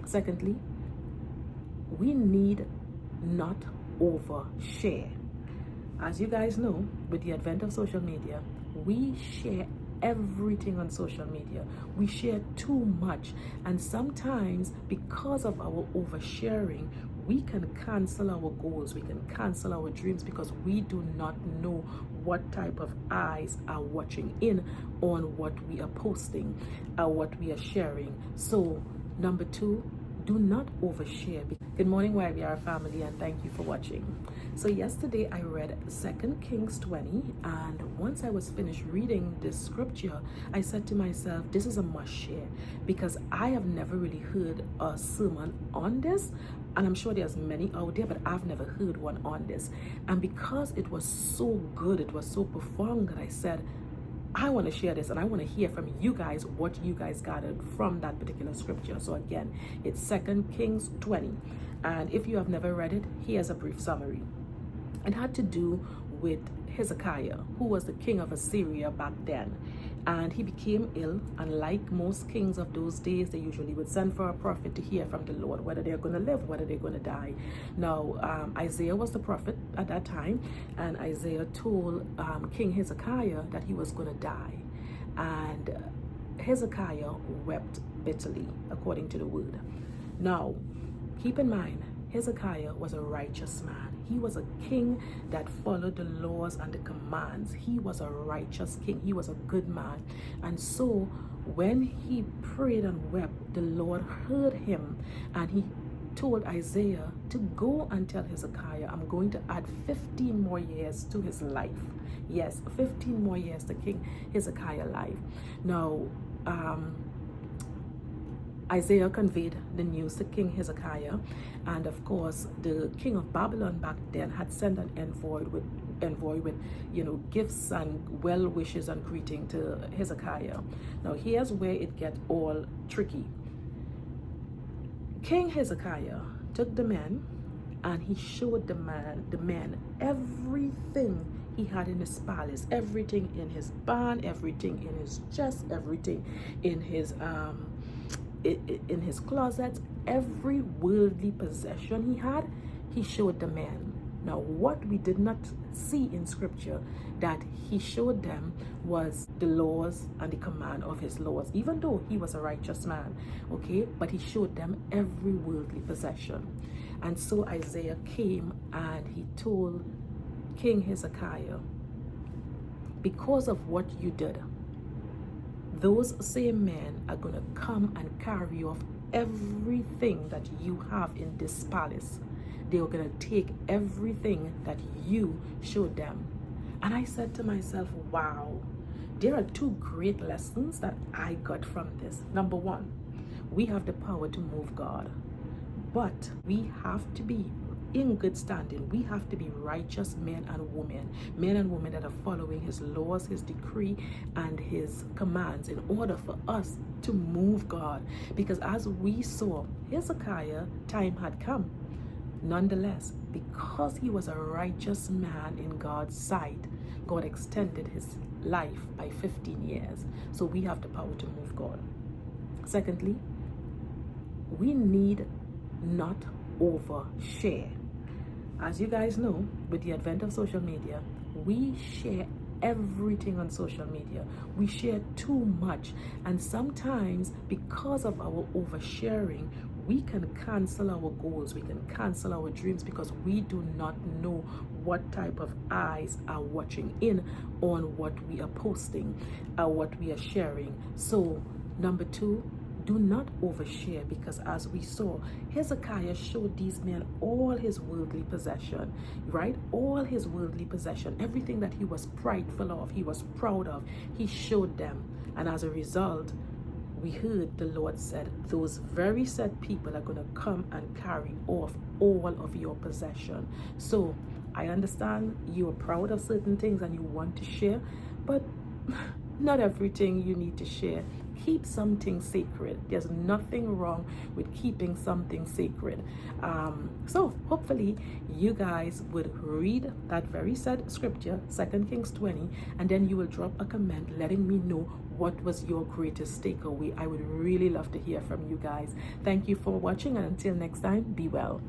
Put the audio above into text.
Secondly, we need not overshare. As you guys know, with the advent of social media, we share everything on social media. We share too much, and sometimes because of our oversharing, we can cancel our goals, we can cancel our dreams, because we do not know what type of eyes are watching in on what we are posting or what we are sharing. So number two, do not overshare. Good morning, YBR family, and thank you for watching. So yesterday I read 2 Kings 20, and once I was finished reading this scripture, I said to myself, this is a must share, because I have never really heard a sermon on this, and I'm sure there's many out there, but I've never heard one on this. And because it was so good, it was so profound, that I said, I want to share this, and I want to hear from you guys what you guys gathered from that particular scripture. So again, it's 2 Kings 20. And if you have never read it, here's a brief summary. It had to do with Hezekiah, who was the king of Assyria back then. And he became ill, and like most kings of those days, they usually would send for a prophet to hear from the Lord whether they're going to live, whether they're going to die. Now, Isaiah was the prophet at that time, and Isaiah told King Hezekiah that he was going to die. And Hezekiah wept bitterly, according to the word. Now, keep in mind, Hezekiah was a righteous man. He was a king that followed the laws and the commands. He was a righteous king. He was a good man. And so when he prayed and wept, the Lord heard him, and he told Isaiah to go and tell Hezekiah, I'm going to add 15 more years to his life. Yes, 15 more years to King Hezekiah's life. Now, Isaiah conveyed the news to King Hezekiah, and of course the king of Babylon back then had sent an envoy with gifts and well wishes and greeting to Hezekiah. Now here's where it gets all tricky. King Hezekiah took the man, and he showed the man everything he had in his palace, everything in his barn, everything in his chest, everything in his closet, every worldly possession he had, he showed the man. Now, what we did not see in scripture that he showed them was the laws and the command of his laws, even though he was a righteous man, okay? But he showed them every worldly possession. And so Isaiah came and he told King Hezekiah, because of what you did, those same men are going to come and carry off everything that you have in this palace. They are going to take everything that you showed them. And I said to myself, wow, there are two great lessons that I got from this. Number one, we have the power to move God, but we have to be in good standing. We have to be righteous men and women that are following his laws, his decree, and his commands in order for us to move God. Because as we saw, Hezekiah, time had come. Nonetheless, because he was a righteous man in God's sight, God extended his life by 15 years. So we have the power to move God. Secondly, we need not overshare. As you guys know, with the advent of social media, we share everything on social media. We share too much, and sometimes because of our oversharing, we can cancel our goals, we can cancel our dreams, because we do not know what type of eyes are watching in on what we are posting or what we are sharing. So number two, do not overshare, because as we saw, Hezekiah showed these men all his worldly possession, right? All his worldly possession, everything that he was prideful of, he was proud of, he showed them. And as a result, we heard the Lord said, those very said people are going to come and carry off all of your possession. So I understand you are proud of certain things and you want to share, but not everything you need to share. Keep something sacred. There's nothing wrong with keeping something sacred. So hopefully you guys would read that very said scripture, 2 Kings 20, and then you will drop a comment letting me know what was your greatest takeaway? I would really love to hear from you guys. Thank you for watching, and until next time, be well.